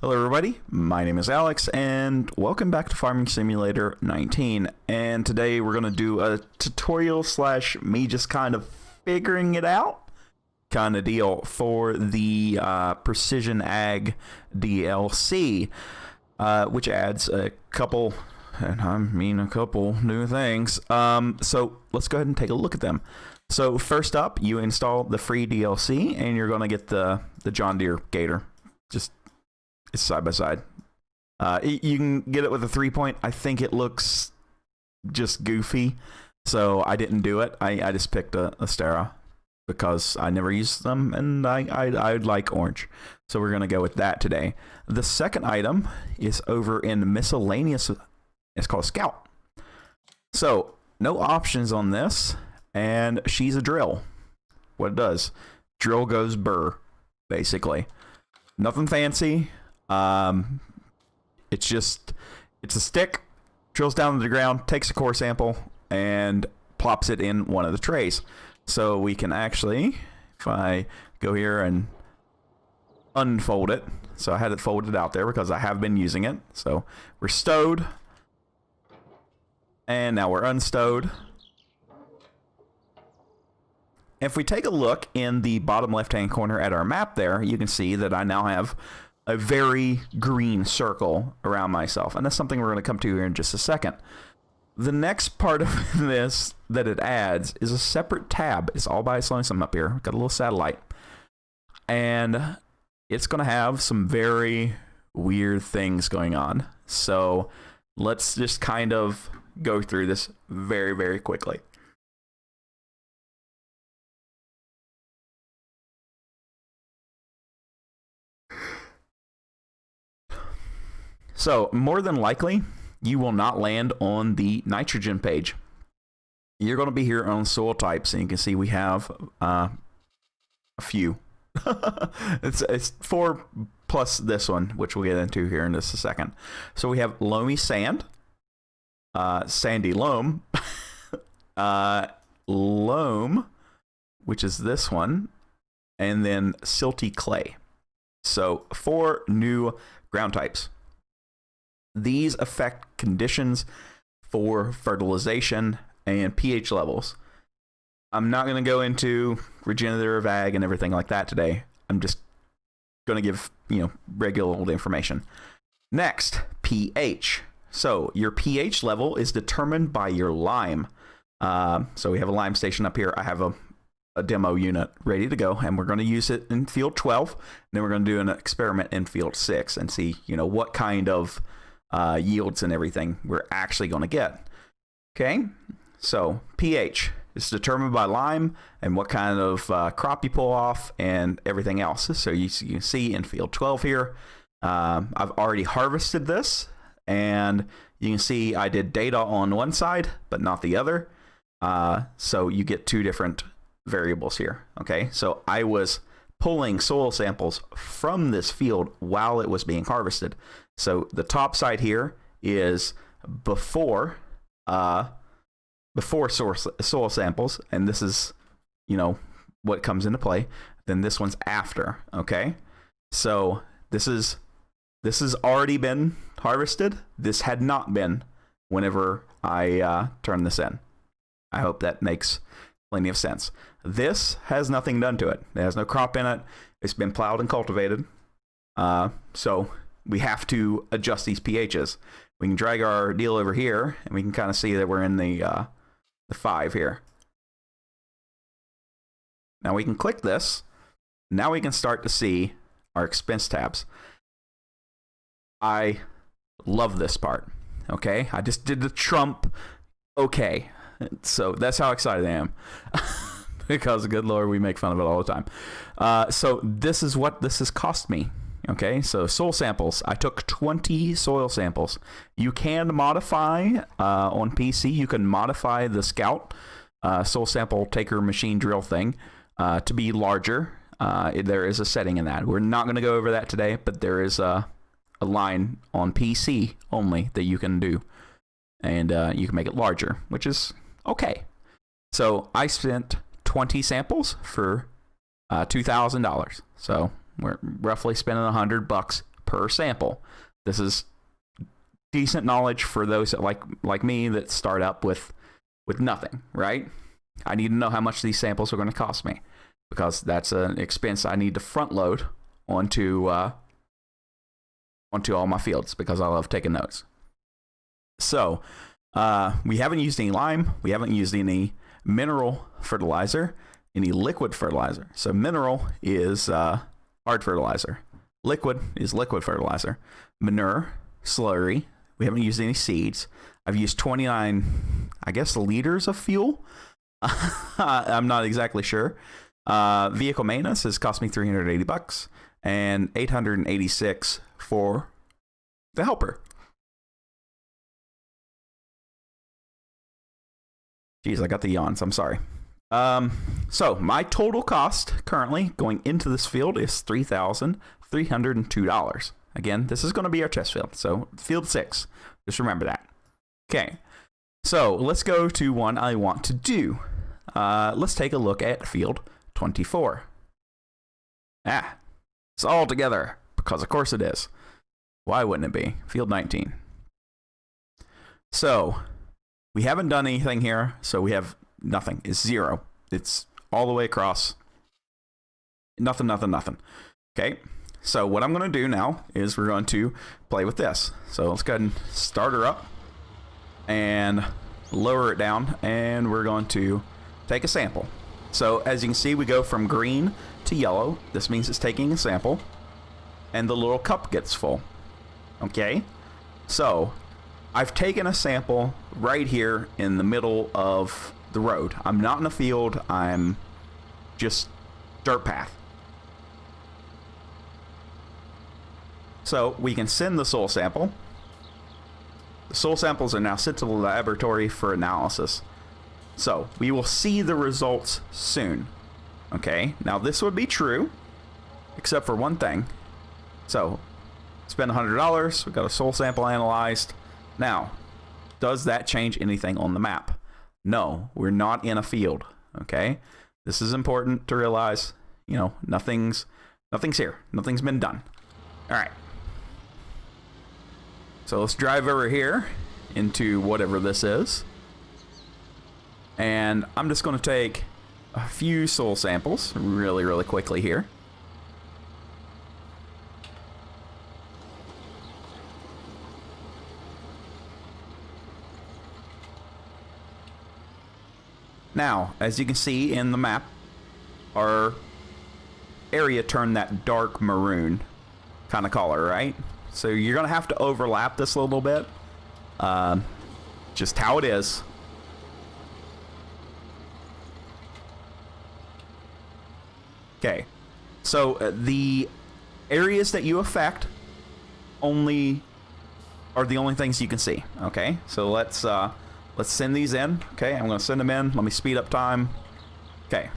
Hello everybody, my name is Alex and welcome back to Farming Simulator 19, and today we're going to do a tutorial slash me just kind of figuring it out kind of deal for the Precision Ag DLC, which adds a couple, and I mean a couple new things. So let's go ahead and take a look at them. So first up, you install the free DLC and you're going to get the John Deere Gator. It's side by side. You can get it with a 3-point. I think it looks just goofy, so I didn't do it. I just picked a Stera because I never used them, and I like orange. So we're going to go with that today. The second item is over in miscellaneous. It's called Scout. So no options on this, and she's a drill. What it does, drill goes burr, basically. Nothing fancy. It's a stick, drills down to the ground, takes a core sample, and plops it in one of the trays. So we can actually, if I go here and unfold it, so I had it folded out there because I have been using it. So we're stowed, and now we're unstowed. If we take a look in the bottom left-hand corner at our map there, you can see that I now have a very green circle around myself, and that's something we're going to come to here in just a second. The next part of this that it adds is a separate tab. It's all by its lonesome up here. Got a little satellite, and it's going to have some very weird things going on. So let's just kind of go through this very, very quickly. So, more than likely, you will not land on the nitrogen page. You're going to be here on soil types, and you can see we have a few. It's 4 plus this one, which we'll get into here in just a second. So we have loamy sand, sandy loam, loam, which is this one, and then silty clay. So 4 new ground types. These affect conditions for fertilization and pH levels. I'm not going to go into regenerative ag and everything like that today. I'm just going to give, regular old information. Next, pH. So your pH level is determined by your lime. So we have a lime station up here. I have a demo unit ready to go, and we're going to use it in field 12. And then we're going to do an experiment in field 6 and see, what kind of yields and everything we're actually going to get. Okay, so pH is determined by lime and what kind of crop you pull off and everything else. So you can see in field 12 here, I've already harvested this, and you can see I did data on one side but not the other. So you get 2 different variables here. Okay, so I was pulling soil samples from this field while it was being harvested. So the top side here is before soil samples, and this is what comes into play. Then this one's after. Okay, so this has already been harvested. This had not been whenever I turned this in. I hope that makes plenty of sense. This has nothing done to it. It has no crop in it. It's been plowed and cultivated. So we have to adjust these pHs. We can drag our deal over here, and we can kind of see that we're in the 5 here. Now we can click this. Now we can start to see our expense tabs. I love this part. Okay, I just did the Trump. Okay, so that's how excited I am. Because, good Lord, we make fun of it all the time. So this is what this has cost me. Okay, so soil samples. I took 20 soil samples. You can modify on PC. You can modify the Scout soil sample taker machine drill thing to be larger. There is a setting in that. We're not going to go over that today, but there is a line on PC only that you can do, and you can make it larger, which is okay. So I spent 20 samples for $2,000. So we're roughly spending $100 per sample. This is decent knowledge for those that like me that start up with nothing, right? I need to know how much these samples are going to cost me, because that's an expense I need to front load onto all my fields, because I love taking notes. So we haven't used any lime. We haven't used any mineral fertilizer, any liquid fertilizer. So mineral is hard fertilizer. Liquid is liquid fertilizer. Manure, slurry. We haven't used any seeds. I've used 29, I guess, liters of fuel. I'm not exactly sure. Vehicle maintenance has cost me $380 and $886 for the helper. Jeez, I got the yawns. I'm sorry. So my total cost currently going into this field is $3,302. Again, this is going to be our test field. So field 6. Just remember that. Okay. So let's go to one I want to do. Let's take a look at field 24. It's all together, because of course it is. Why wouldn't it be? Field 19. So we haven't done anything here, so we have nothing. It's 0. It's all the way across. Nothing. Okay, so what I'm going to do now is we're going to play with this. So let's go ahead and start her up and lower it down, and we're going to take a sample. So as you can see, we go from green to yellow. This means it's taking a sample, and the little cup gets full. Okay, so I've taken a sample right here in the middle of the road. I'm not in a field. I'm just dirt path. So we can send the soil sample. The soil samples are now sent to the laboratory for analysis. So we will see the results soon. Okay, now this would be true, except for one thing. So spend $100. We got a soil sample analyzed. Now, does that change anything on the map? No, we're not in a field. Okay, this is important to realize. You know, nothing's here. Nothing's been done. All right. So let's drive over here into whatever this is. And I'm just going to take a few soil samples really quickly here. Now, as you can see in the map, our area turned that dark maroon kind of color, right? So you're going to have to overlap this a little bit. Just how it is. Okay, so the areas that you affect only are the only things you can see. Okay, so let's send these in. Okay, I'm going to send them in. Let me speed up time. Okay,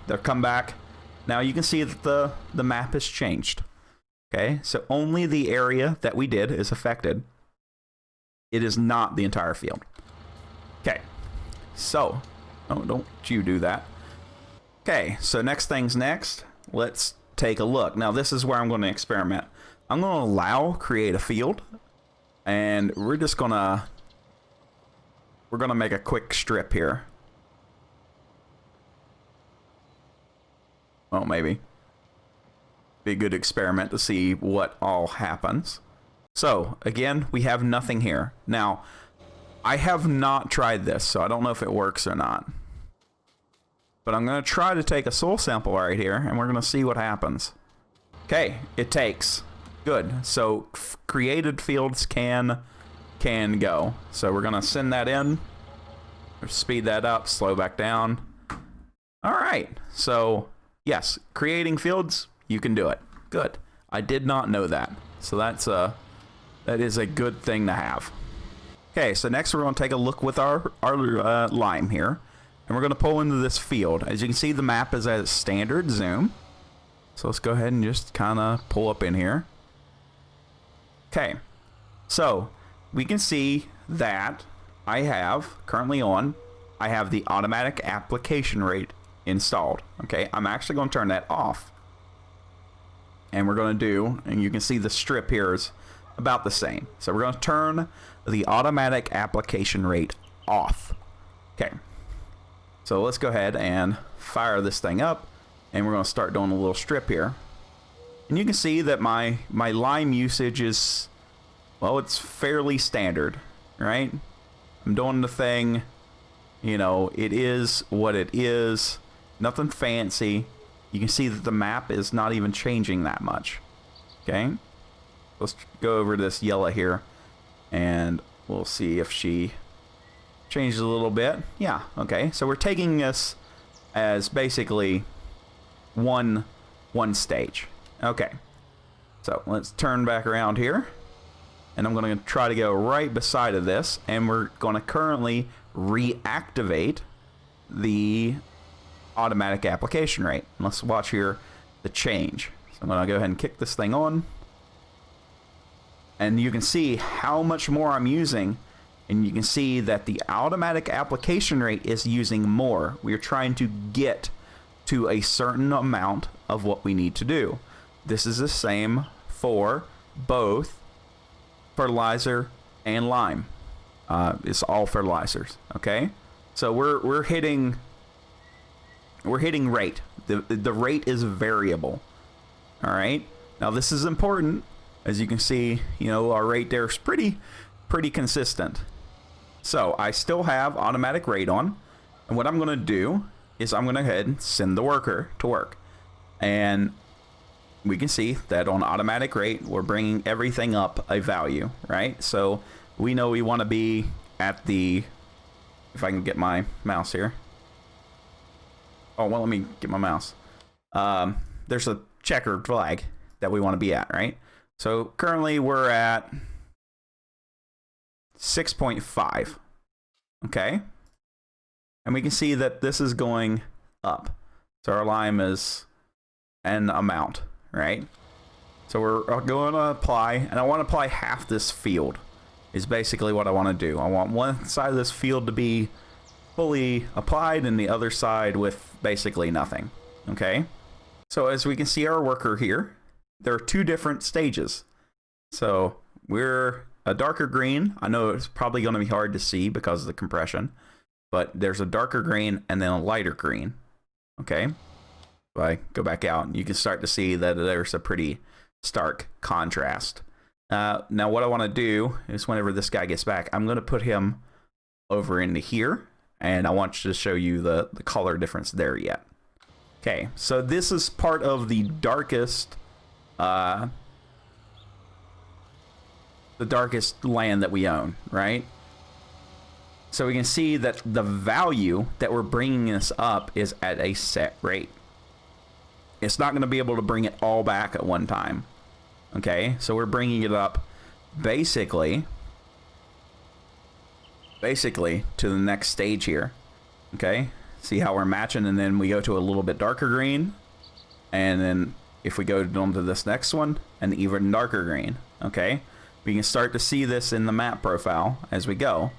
they'll come back. Now you can see that the map has changed. Okay, so only the area that we did is affected. It is not the entire field. Okay, so, oh, don't you do that. Okay, so next thing's next. Let's take a look. Now this is where I'm going to experiment. I'm going to allow create a field, and we're going to make a quick strip here. Well, maybe. Be a good experiment to see what all happens. So, again, we have nothing here. Now, I have not tried this, so I don't know if it works or not. But I'm going to try to take a soil sample right here, and we're going to see what happens. Okay, it takes. Good. So, created fields can go. So, we're going to send that in. Speed that up, slow back down. All right. So, yes, creating fields, you can do it. Good. I did not know that. So that is a good thing to have. Okay, so next we're going to take a look with our lime here, and we're going to pull into this field. As you can see, the map is at standard zoom. So let's go ahead and just kind of pull up in here. Okay, so we can see that I have the automatic application rate installed. Okay, I'm actually going to turn that off. and we're going to do, and you can see the strip here is about the same. So we're going to turn the automatic application rate off. Okay. So let's go ahead and fire this thing up, and we're going to start doing a little strip here. And you can see that my lime usage is, well, it's fairly standard, right? I'm doing the thing, you know, it is what it is. Nothing fancy. You can see that the map is not even changing that much. Okay? Let's go over this yellow here, and we'll see if she changes a little bit. Yeah, okay. So we're taking this as basically one stage. Okay. So let's turn back around here, and I'm going to try to go right beside of this, and we're going to currently reactivate the automatic application rate. And let's watch here the change. So I'm going to go ahead and kick this thing on, and you can see how much more I'm using, and you can see that the automatic application rate is using more. We're trying to get to a certain amount of what we need to do. This is the same for both fertilizer and lime. It's all fertilizers. Okay, so we're hitting rate. The rate is variable. All right. Now this is important. As you can see, you know, our rate there is pretty consistent. So I still have automatic rate on, and what I'm going to do is I'm going to go ahead and send the worker to work, and we can see that on automatic rate we're bringing everything up a value, right? So we know we want to be at the, if I can get my mouse here. Oh, well, let me get my mouse. There's a checkered flag that we want to be at, right? So currently we're at 6.5. Okay. And we can see that this is going up. So our lime is an amount, right? So we're going to apply, and I want to apply half this field is basically what I want to do. I want one side of this field to be fully applied and the other side with basically nothing. Okay. So as we can see our worker here, there are two different stages. So we're a darker green. I know it's probably going to be hard to see because of the compression, but there's a darker green and then a lighter green. Okay. If I go back out, you can start to see that there's a pretty stark contrast. Now what I want to do is whenever this guy gets back, I'm going to put him over into here, and I want you to show you the color difference there yet. Okay, so this is part of the darkest land that we own, right? So we can see that the value that we're bringing this up is at a set rate. It's not going to be able to bring it all back at one time. Okay, so we're bringing it up basically to the next stage here. Okay, see how we're matching, and then we go to a little bit darker green, and then if we go on to this next one, an even darker green. Okay, we can start to see this in the map profile as we go.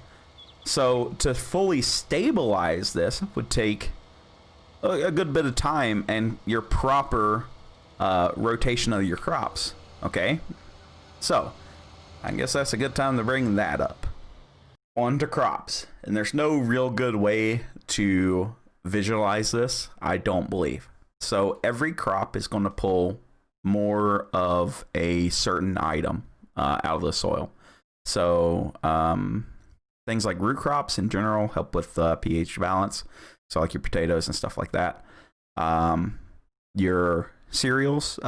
So to fully stabilize this would take a good bit of time and your proper rotation of your crops. Okay, so I guess that's a good time to bring that up. On to crops, and there's no real good way to visualize this, I don't believe. So every crop is going to pull more of a certain item out of the soil. So things like root crops in general help with pH balance. So like your potatoes and stuff like that. Your cereals,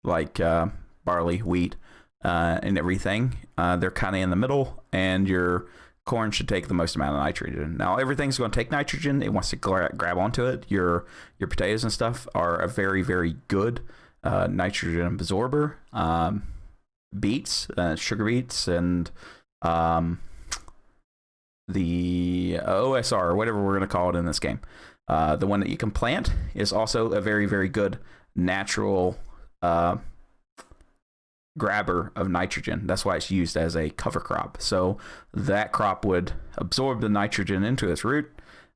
like barley, wheat, and everything, they're kind of in the middle, and your corn should take the most amount of nitrogen. Now everything's going to take nitrogen. It wants to grab onto it. Your potatoes and stuff are a very, very good nitrogen absorber. Beets, sugar beets, and the OSR, whatever we're going to call it in this game, the one that you can plant, is also a very, very good natural grabber of nitrogen. That's why it's used as a cover crop. So that crop would absorb the nitrogen into its root,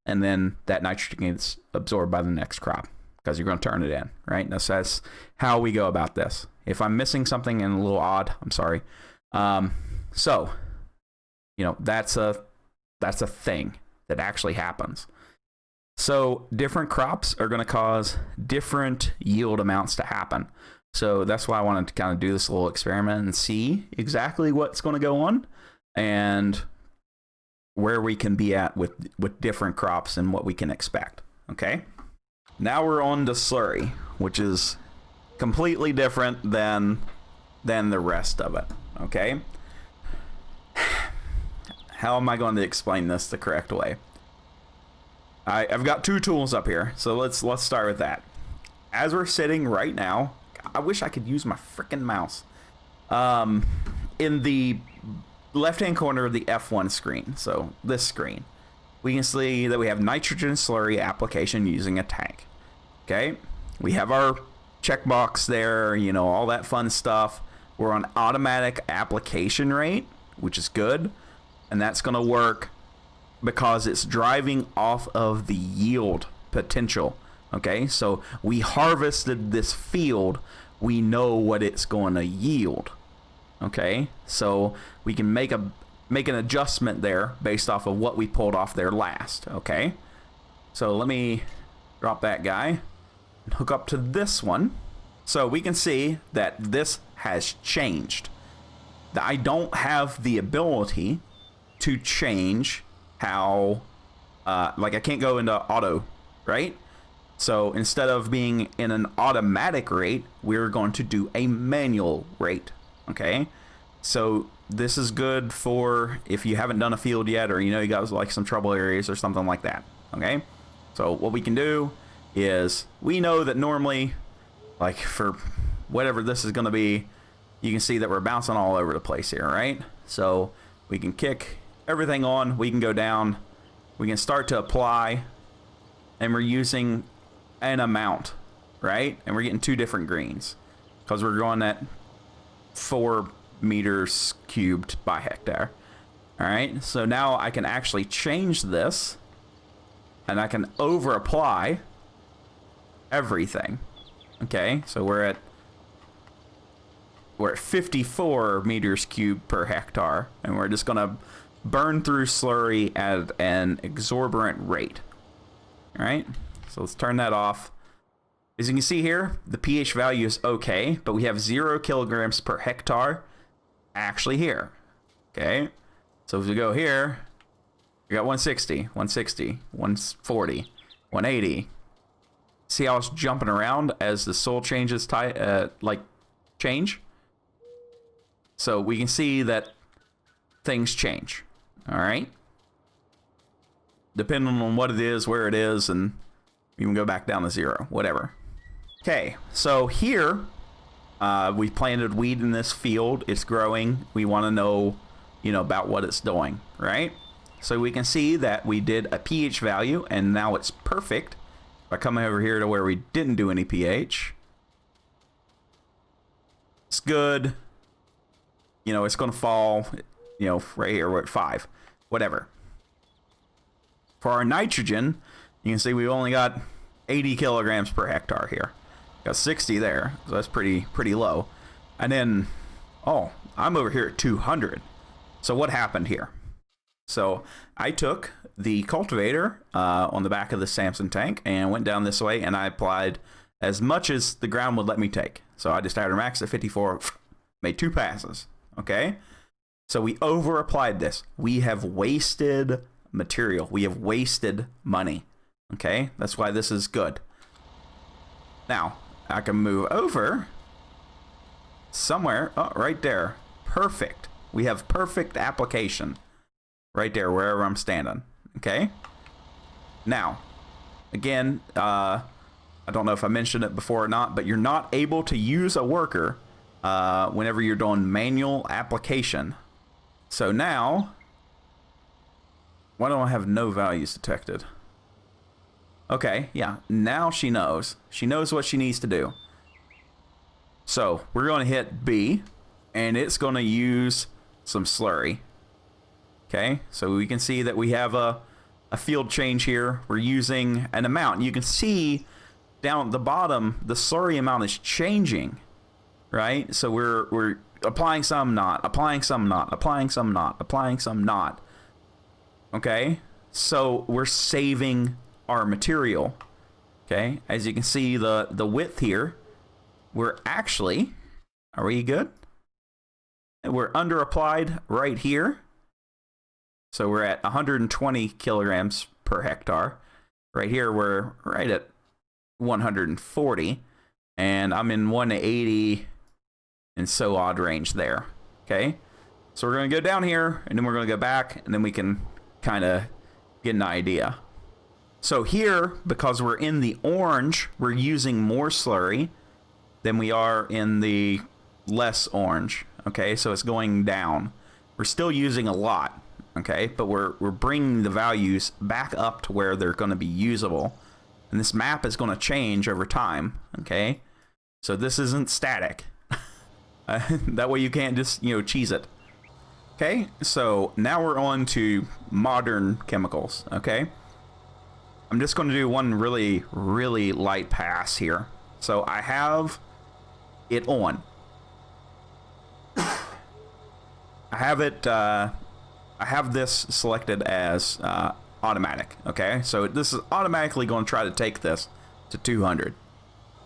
and then that nitrogen gets absorbed by the next crop. because you're going to turn it in, right? That's how we go about this. If I'm missing something and a little odd, I'm sorry. So, you know, that's a thing that actually happens. So different crops are going to cause different yield amounts to happen. So that's why I wanted to kind of do this little experiment and see exactly what's going to go on and where we can be at with different crops and what we can expect. Okay. Now we're on to Slurry, which is completely different than the rest of it. Okay. How am I going to explain this the correct way? I've got two tools up here, so let's start with that. As we're sitting right now, I wish I could use my freaking mouse. In the left-hand corner of the F1 screen, so this screen, we can see that we have nitrogen slurry application using a tank. Okay, we have our checkbox there, you know, all that fun stuff. We're on automatic application rate, which is good, and that's going to work because it's driving off of the yield potential. Okay, so we harvested this field, we know what it's going to yield. Okay, so we can make an adjustment there based off of what we pulled off there last. Okay, so let me drop that guy and hook up to this one. So we can see that this has changed. I don't have the ability to change how, like I can't go into auto, right? So instead of being in an automatic rate, we're going to do a manual rate. Okay, so this is good for if you haven't done a field yet, or you know you got like some trouble areas or something like that. Okay, so what we can do is we know that normally, like for whatever this is going to be, you can see that we're bouncing all over the place here, right? So we can kick everything on, we can go down, we can start to apply, and we're using an amount, right? And we're getting two different greens because we're going at 4 meters cubed by hectare. All right, so now I can actually change this and I can over apply everything. Okay, so we're at 54 meters cubed per hectare, and we're just gonna burn through slurry at an exorbitant rate. All right, so let's turn that off. As you can see here, the pH value is okay, but we have 0 kilograms per hectare actually here. Okay, so if we go here, we got 160, 160, 140, 180. See how it's jumping around as the soil changes change? So we can see that things change. All right, depending on what it is, where it is, and you can go back down to 0, whatever. Okay, so here we planted weed in this field. It's growing. We want to know, you know, about what it's doing, right? So we can see that we did a pH value, and now it's perfect. If I come over here to where we didn't do any pH, it's good. You know, it's going to fall, you know, right here, we're at 5, whatever. For our nitrogen, you can see we only got 80 kilograms per hectare here. Got 60 there, so that's pretty low. And then, oh, I'm over here at 200. So what happened here? So I took the cultivator on the back of the Samson tank and went down this way, and I applied as much as the ground would let me take. So I just had a max at 54, made 2 passes. Okay, so we over applied this. We have wasted material. We have wasted money. Okay, that's why this is good. Now I can move over somewhere. Oh, right there. Perfect. We have perfect application right there wherever I'm standing. Okay, now again, I don't know if I mentioned it before or not, but you're not able to use a worker whenever you're doing manual application. So now, why don't I have no values detected? Okay, yeah, now she knows. She knows what she needs to do. So we're going to hit B, and it's going to use some slurry. Okay, so we can see that we have a field change here. We're using an amount. You can see down at the bottom, the slurry amount is changing, right? So we're applying some, not applying some, not applying some, not applying some, not. Okay, so we're saving our material. Okay, as you can see, the width here, we're actually, are we good? We're under applied right here. So we're at 120 kilograms per hectare. Right here, we're right at 140, and I'm in 180 and so odd range there. Okay, so we're gonna go down here, and then we're gonna go back, and then we can kind of get an idea. So here, because we're in the orange, we're using more slurry than we are in the less orange. Okay, so it's going down. We're still using a lot. Okay, but we're bringing the values back up to where they're going to be usable, and this map is going to change over time. Okay, so this isn't static. That way you can't just, you know, cheese it. Okay, so now we're on to modern chemicals. Okay, I'm just going to do one really light pass here. So I have it on. I have it. I have this selected as automatic. Okay, so this is automatically going to try to take this to 200.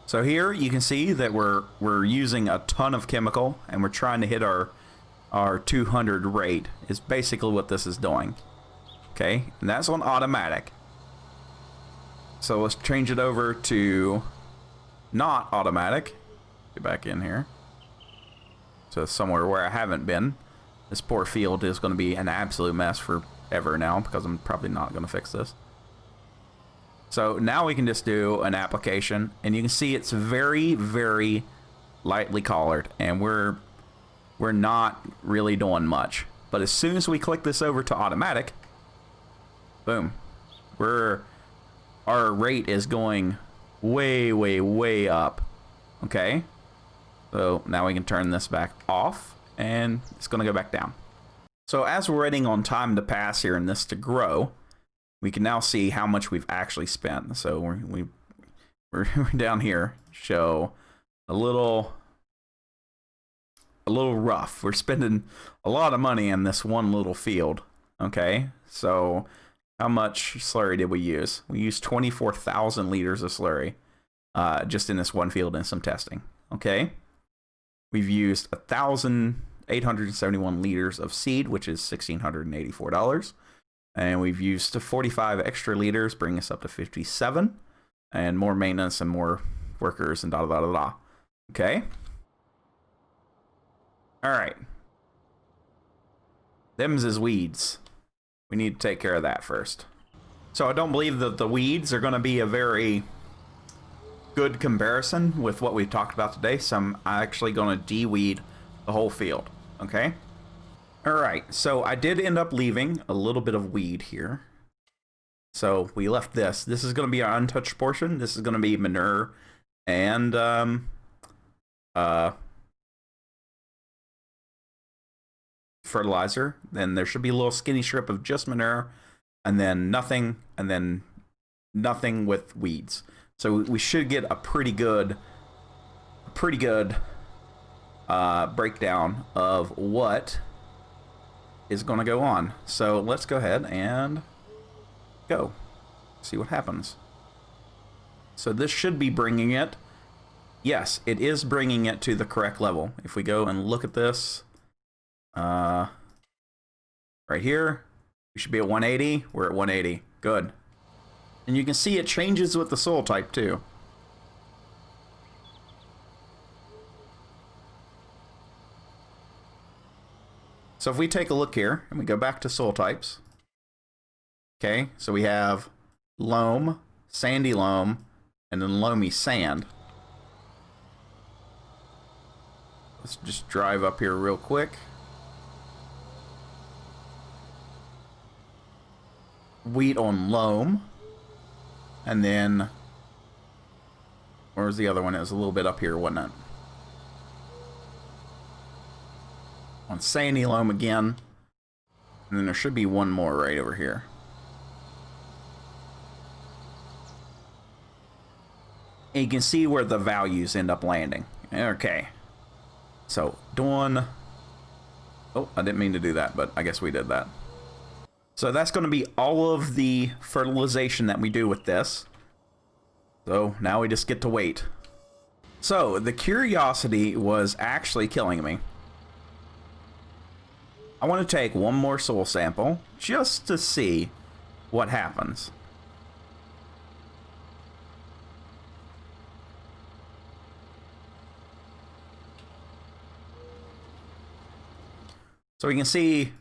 So here you can see that we're using a ton of chemical, and we're trying to hit our 200 rate. Is basically what this is doing. Okay, and that's on automatic. So let's change it over to not automatic. Get back in here. So somewhere where I haven't been. This poor field is going to be an absolute mess forever now, because I'm probably not going to fix this. So now we can just do an application, and you can see it's very lightly colored, and we're not really doing much. But as soon as we click this over to automatic, boom, our rate is going way up. Okay, so now we can turn this back off, and it's going to go back down. So as we're waiting on time to pass here and this to grow, we can now see how much we've actually spent. So we're down here, show a little rough. We're spending a lot of money in this one little field. Okay, so how much slurry did we use? We used 24,000 liters of slurry just in this one field and some testing. Okay, we've used 1,871 liters of seed, which is $1,684. And we've used 45 extra liters, bringing us up to 57. And more maintenance and more workers and da-da-da-da-da. Okay. All right. Them's is weeds. We need to take care of that first. So I don't believe that the weeds are going to be a very good comparison with what we've talked about today. So I'm actually going to de-weed the whole field. Okay. All right. So I did end up leaving a little bit of weed here. So we left this. This is going to be our untouched portion. This is going to be manure and fertilizer. Then there should be a little skinny strip of just manure, and then nothing with weeds. So we should get a pretty good breakdown of what is going to go on. So let's go ahead and go see what happens. So this should be bringing it. Yes, it is bringing it to the correct level. If we go and look at this right here, we should be at 180. We're at 180. Good. And you can see it changes with the soil type too. So if we take a look here and we go back to soil types, okay, so we have loam, sandy loam, and then loamy sand. Let's just drive up here real quick. Wheat on loam, and then where's the other one? It was a little bit up here, wasn't it? On sandy loam again, and then there should be one more right over here. And you can see where the values end up landing. Okay. So, doing... Oh, I didn't mean to do that, but I guess we did that. So that's going to be all of the fertilization that we do with this. So now we just get to wait. So the curiosity was actually killing me. I want to take one more soil sample just to see what happens. So we can see,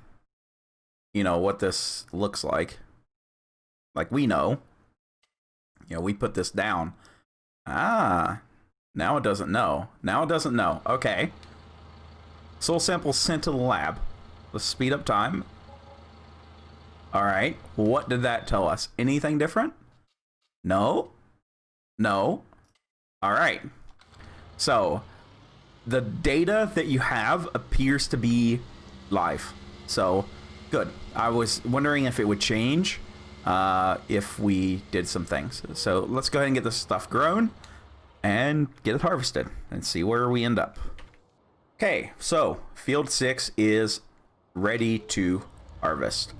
you know, what this looks like. Like we know. You know, we put this down. Ah, now it doesn't know. Now it doesn't know. Okay. Soil sample sent to the lab. Let's speed up time. All right. What did that tell us? Anything different? No. No. All right. So the data that you have appears to be live. So good. I was wondering if it would change if we did some things. So let's go ahead and get this stuff grown and get it harvested and see where we end up. Okay, so field 6 is ready to harvest.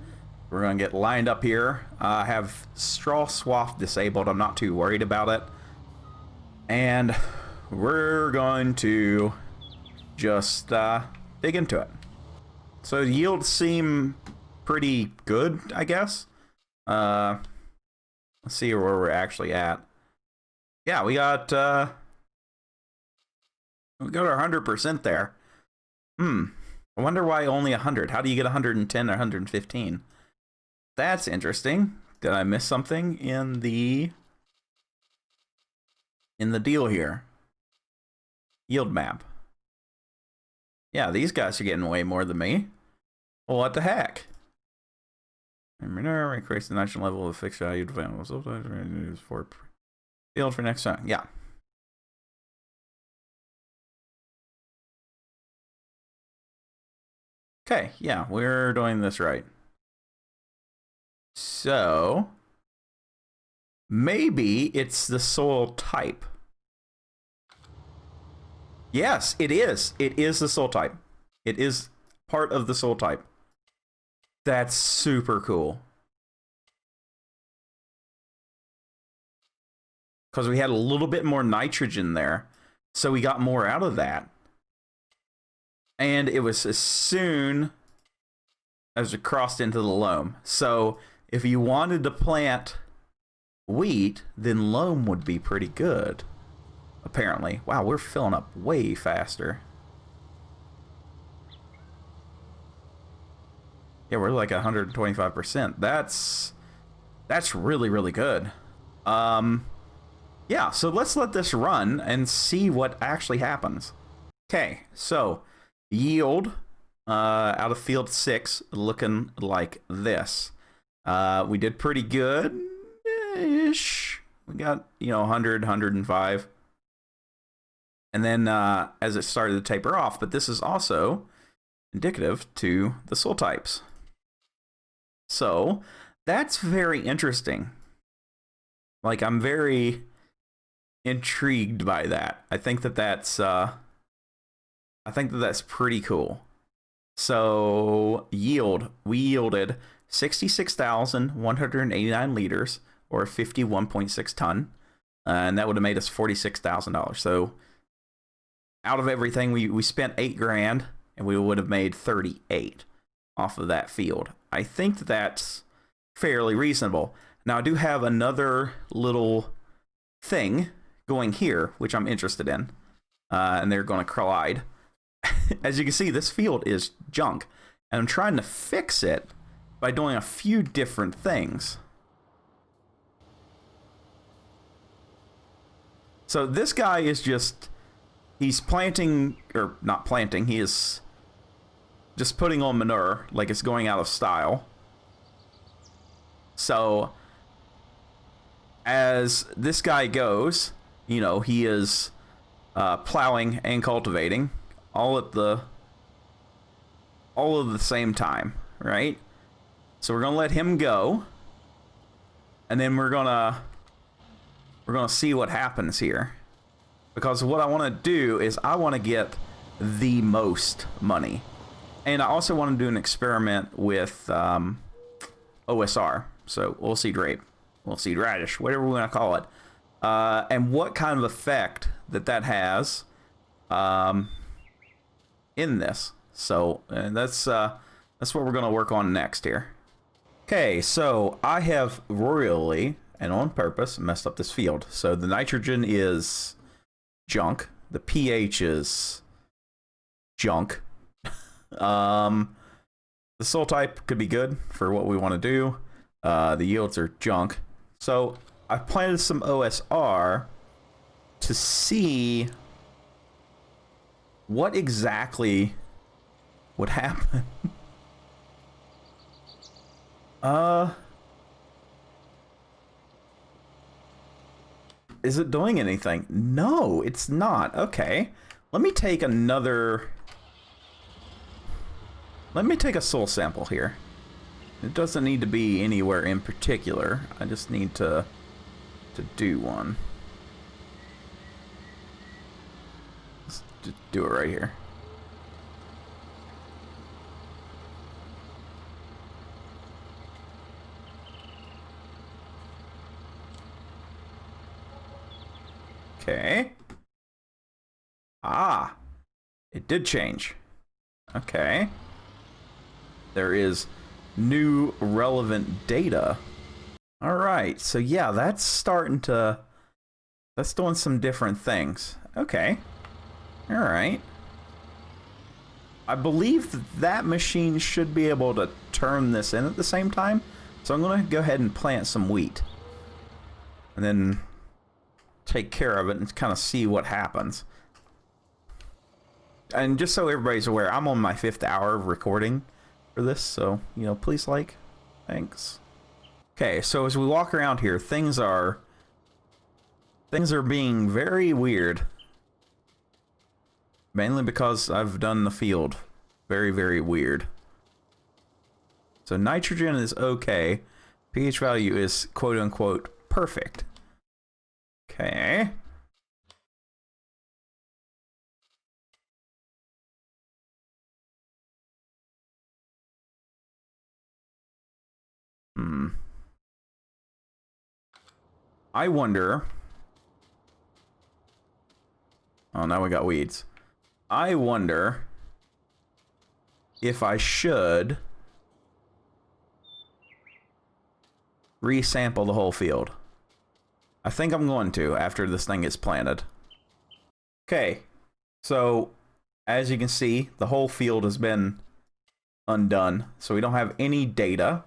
We're going to get lined up here. I have straw swath disabled. I'm not too worried about it. And we're going to just dig into it. So yields seem pretty good, I guess. Let's see where we're actually at. Yeah, we got our 100% there. I wonder why only 100. How do you get 110 or 115? That's interesting. Did I miss something in the deal here? Yield map. Yeah, these guys are getting way more than me. Well, what the heck? Increase the nitrogen level of fixed value development for field for next time. Yeah. Okay, yeah, we're doing this right. So maybe it's the soil type. Yes, it is. It is the soil type. It is part of the soil type. That's super cool. Because we had a little bit more nitrogen there, so we got more out of that. And it was as soon as it crossed into the loam. So if you wanted to plant wheat, then loam would be pretty good. Apparently. Wow, we're filling up way faster. Yeah, we're like 125%. That's really, really good. Yeah, so let's let this run and see what actually happens. Okay, so yield out of field 6 looking like this. We did pretty good-ish. We got, you know, 100, 105. And then as it started to taper off, but this is also indicative to the soil types. So that's very interesting. Like, I'm very intrigued by that. I think that that's pretty cool. So yield, we yielded 66,189 liters, or 51.6 ton, and that would have made us $46,000. So out of everything, we spent $8,000, and we would have made 38 off of that field. I think that's fairly reasonable. Now I do have another little thing going here, which I'm interested in, and they're going to collide. As you can see, this field is junk, and I'm trying to fix it by doing a few different things. So this guy is just, he's planting, or not planting, he is just putting on manure like it's going out of style. So as this guy goes, you know, he is plowing and cultivating all at the same time, right? So we're gonna let him go, and then we're gonna we're going to see what happens here. Because what I want to do is I want to get the most money. And I also want to do an experiment with OSR. So we'll see rape. We'll see radish, whatever we want to call it. And what kind of effect that has in this. So that's what we're going to work on next here. Okay, so I have royally and on purpose messed up this field. So the nitrogen is junk. The pH is junk. The soil type could be good for what we want to do. The yields are junk. So I planted some OSR to see what exactly would happen. Is it doing anything? No, it's not. Okay. Let me take a soil sample here. It doesn't need to be anywhere in particular. I just need to do one. Let's just do it right here. Okay. Ah, it did change. Okay. There is new relevant data. All right. So yeah, that's doing some different things. Okay. All right. I believe that machine should be able to turn this in at the same time. So I'm going to go ahead and plant some wheat. And then take care of it and kind of see what happens. And just so everybody's aware, I'm on my 5th hour of recording for this, so, you know, please like. Thanks. Okay, so as we walk around here, things are being very weird. Mainly because I've done the field. Very, very weird. So nitrogen is okay. pH value is quote-unquote perfect. Okay. I wonder. Oh, now we got weeds. I wonder if I should resample the whole field. I think I'm going to after this thing gets planted. Okay, so as you can see, the whole field has been undone, so we don't have any data,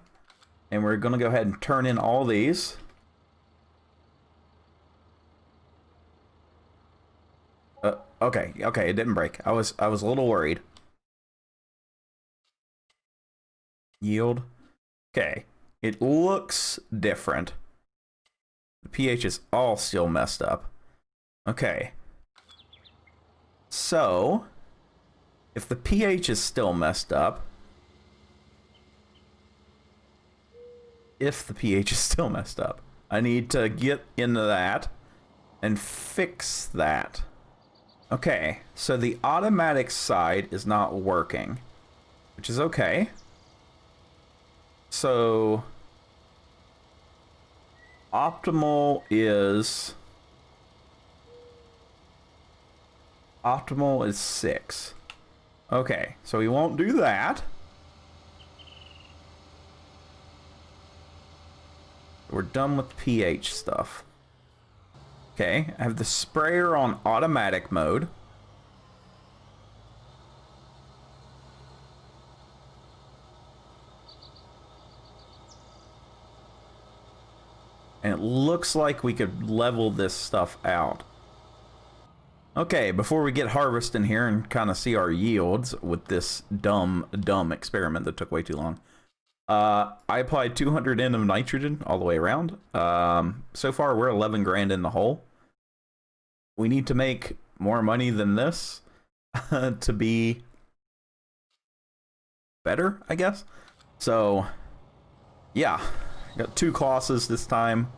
and we're going to go ahead and turn in all these. Okay, it didn't break. I was a little worried. Yield. Okay, it looks different. The pH is all still messed up. Okay. So, if the pH is still messed up, I need to get into that and fix that. Okay, so the automatic side is not working, which is okay. So optimal is 6. Okay, so we won't do that. We're done with pH stuff. Okay, I have the sprayer on automatic mode. And it looks like we could level this stuff out. Okay, before we get harvesting here and kind of see our yields with this dumb experiment that took way too long. I applied 200 N of nitrogen all the way around. So far, we're 11 grand in the hole. We need to make more money than this to be better, I guess. So, yeah, got 2 classes this time.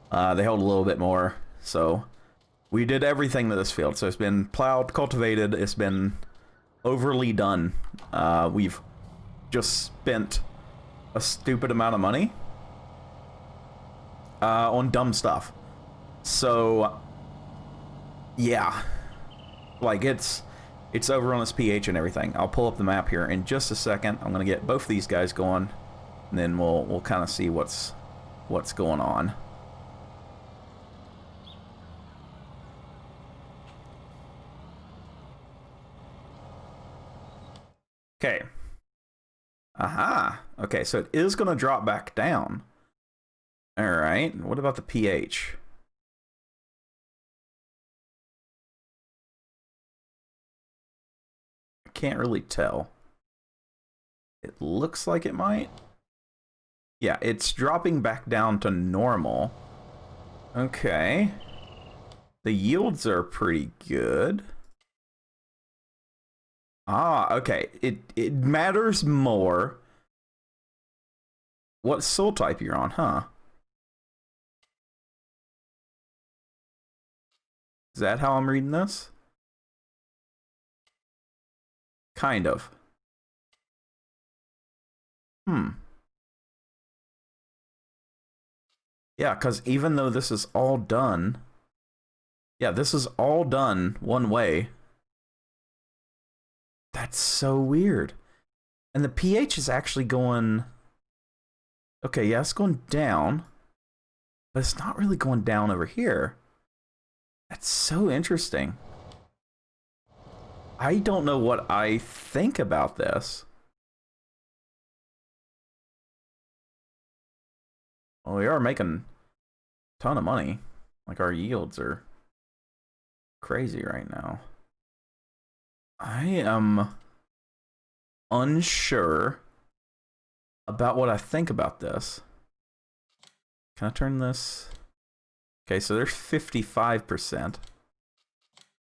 They hold a little bit more. So we did everything to this field. So it's been plowed, cultivated, it's been overly done. We've just spent a stupid amount of money on dumb stuff. So yeah, like it's over on its pH and everything. I'll pull up the map here in just a second. I'm gonna get both these guys going, and then we'll kind of see what's going on. Okay. Aha. Okay, so it is gonna drop back down. All right. What about the pH? Can't really tell. It looks like it might. Yeah, it's dropping back down to normal. Okay. The yields are pretty good. Ah, okay. It matters more what soil type you're on, huh? Is that how I'm reading this? Kind of. Yeah, because even though this is all done... Yeah, this is all done one way. That's so weird. And the pH is actually going... Okay, yeah, it's going down. But it's not really going down over here. That's so interesting. I don't know what I think about this. Well, we are making a ton of money. Like, our yields are crazy right now. I am unsure about what I think about this. Can I turn this? Okay, so there's 55%.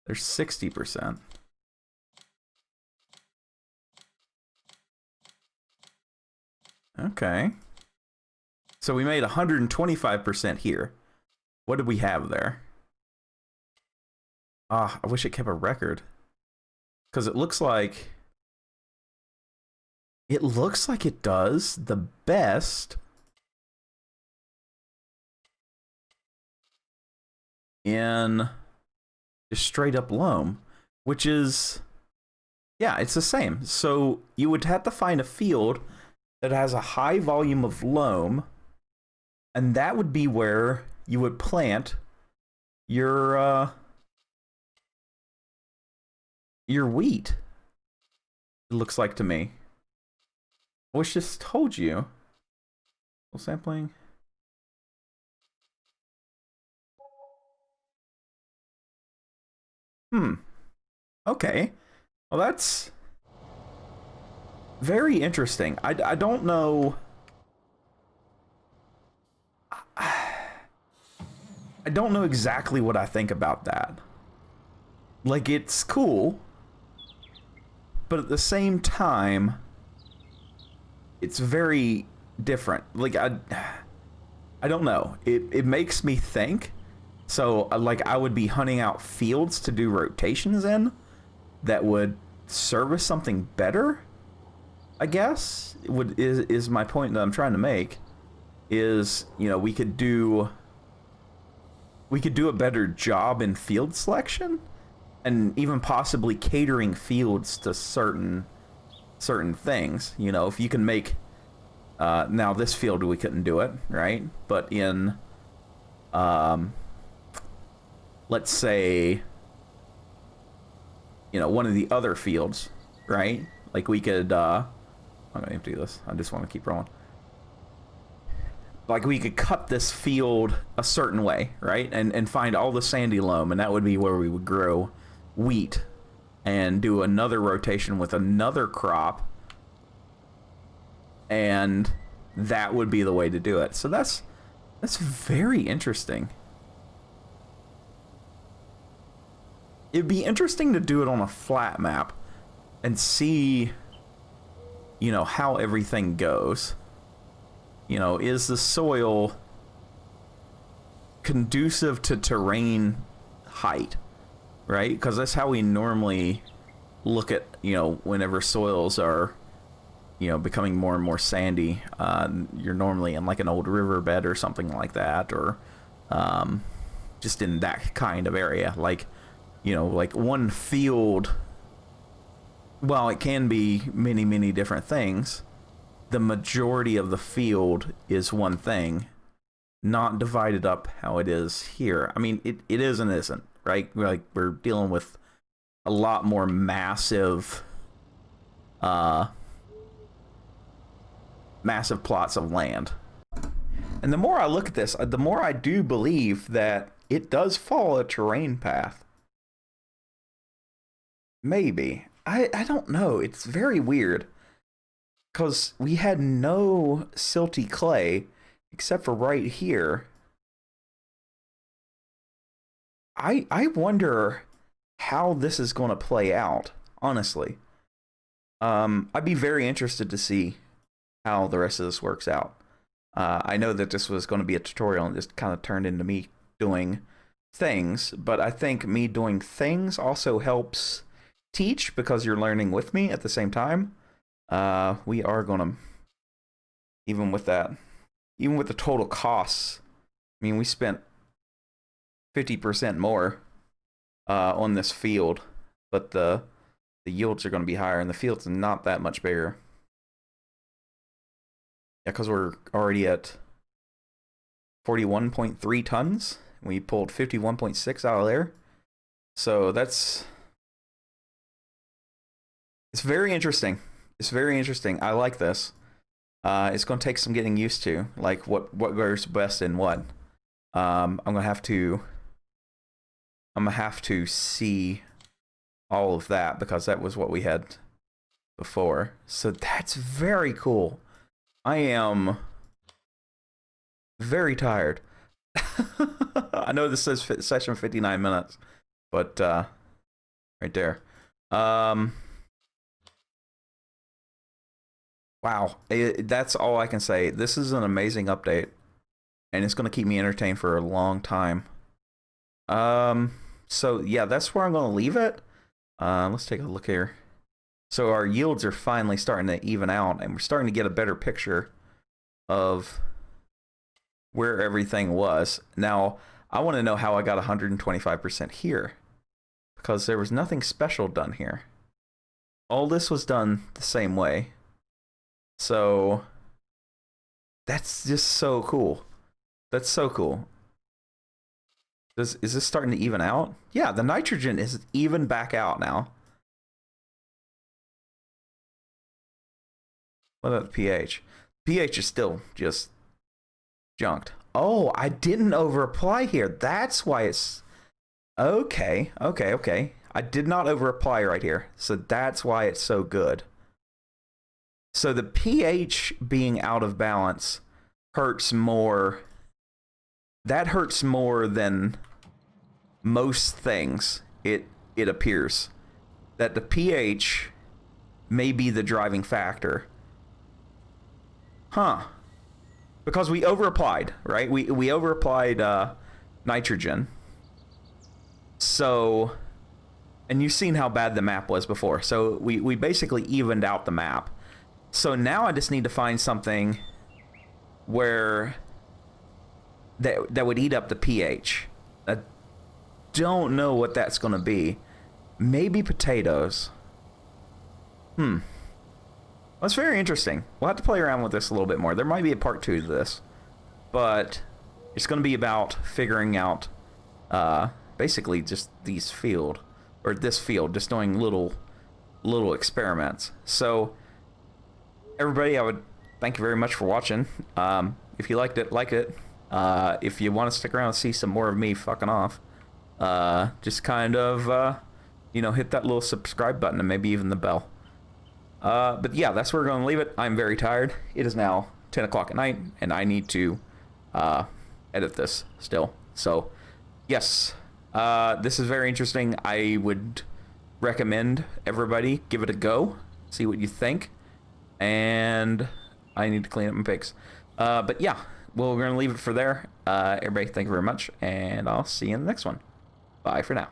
There's 60%. Okay. So we made 125% here. What did we have there? Ah, I wish it kept a record. Because it looks like it does the best in just straight up loam, which is, yeah, it's the same. So you would have to find a field that has a high volume of loam, and that would be where you would plant your wheat. It looks like to me. I wish this told you. Full sampling. Okay. Well, that's very interesting. I don't know. I don't know exactly what I think about that. Like, it's cool, but at the same time, it's very different. Like, I don't know. It makes me think. So, like, I would be hunting out fields to do rotations in that would service something better, I guess, is my point that I'm trying to make. Is, you know, we could do a better job in field selection, and even possibly catering fields to certain things. You know, if you can make now this field we couldn't do it, right? But in let's say, you know, one of the other fields, right? Like we could I'm gonna empty this. I just want to keep rolling. Like we could cut this field a certain way, right? And find all the sandy loam, and that would be where we would grow wheat and do another rotation with another crop, and that would be the way to do it. So that's very interesting. It'd be interesting to do it on a flat map and see, you know, how everything goes. You know, is the soil conducive to terrain height, right? Because that's how we normally look at, you know, whenever soils are, you know, becoming more and more sandy. You're normally in like an old riverbed or something like that, or just in that kind of area. Like, you know, like one field, well, it can be many, many different things. The majority of the field is one thing, not divided up how it is here. I mean, it is and isn't, right? Like, we're dealing with a lot more massive massive plots of land. And the more I look at this, the more I do believe that it does follow a terrain path. Maybe. I don't know. It's very weird. Because we had no silty clay except for right here. I wonder how this is going to play out, honestly. I'd be very interested to see how the rest of this works out. I know that this was going to be a tutorial and just kind of turned into me doing things, but I think me doing things also helps teach because you're learning with me at the same time. We are going to, even with that, even with the total costs, I mean, we spent 50% more on this field, but the yields are going to be higher, and the field's not that much bigger. Yeah, because we're already at 41.3 tons. We pulled 51.6 out of there. So it's very interesting. It's very interesting. I like this. It's going to take some getting used to, like what goes best in what. I'm gonna have to see all of that because that was what we had before. So that's very cool. I am very tired. I know this says session 59 minutes, but right there. Wow, that's all I can say. This is an amazing update, and it's going to keep me entertained for a long time. So yeah, that's where I'm going to leave it. Let's take a look here. So our yields are finally starting to even out, and we're starting to get a better picture of where everything was. Now, I want to know how I got 125% here, because there was nothing special done here. All this was done the same way. So that's just so cool. That's so cool. Is this starting to even out? Yeah, the nitrogen is even back out now. What about the pH? pH is still just junked. Oh, I didn't over apply here. That's why it's okay. I did not over apply right here. So that's why it's so good. So the pH being out of balance hurts more. That hurts more than most things. It appears that the pH may be the driving factor. Huh. Because we over applied, right? We over applied nitrogen. So, and you've seen how bad the map was before. So we basically evened out the map. So now I just need to find something where that would eat up the pH. I don't know what that's going to be. Maybe potatoes. That's very interesting. We'll have to play around with this a little bit more. There might be a part 2 to this, but it's going to be about figuring out basically just this field, just doing little experiments. So everybody, I would thank you very much for watching. If you liked it, like it. If you want to stick around and see some more of me fucking off, just kind of, hit that little subscribe button and maybe even the bell. But yeah, that's where we're going to leave it. I'm very tired. It is now 10 o'clock at night, and I need to edit this still. So, yes, this is very interesting. I would recommend everybody give it a go, see what you think. And I need to clean up my pigs. But yeah, we're going to leave it for there. Everybody, thank you very much, and I'll see you in the next one. Bye for now.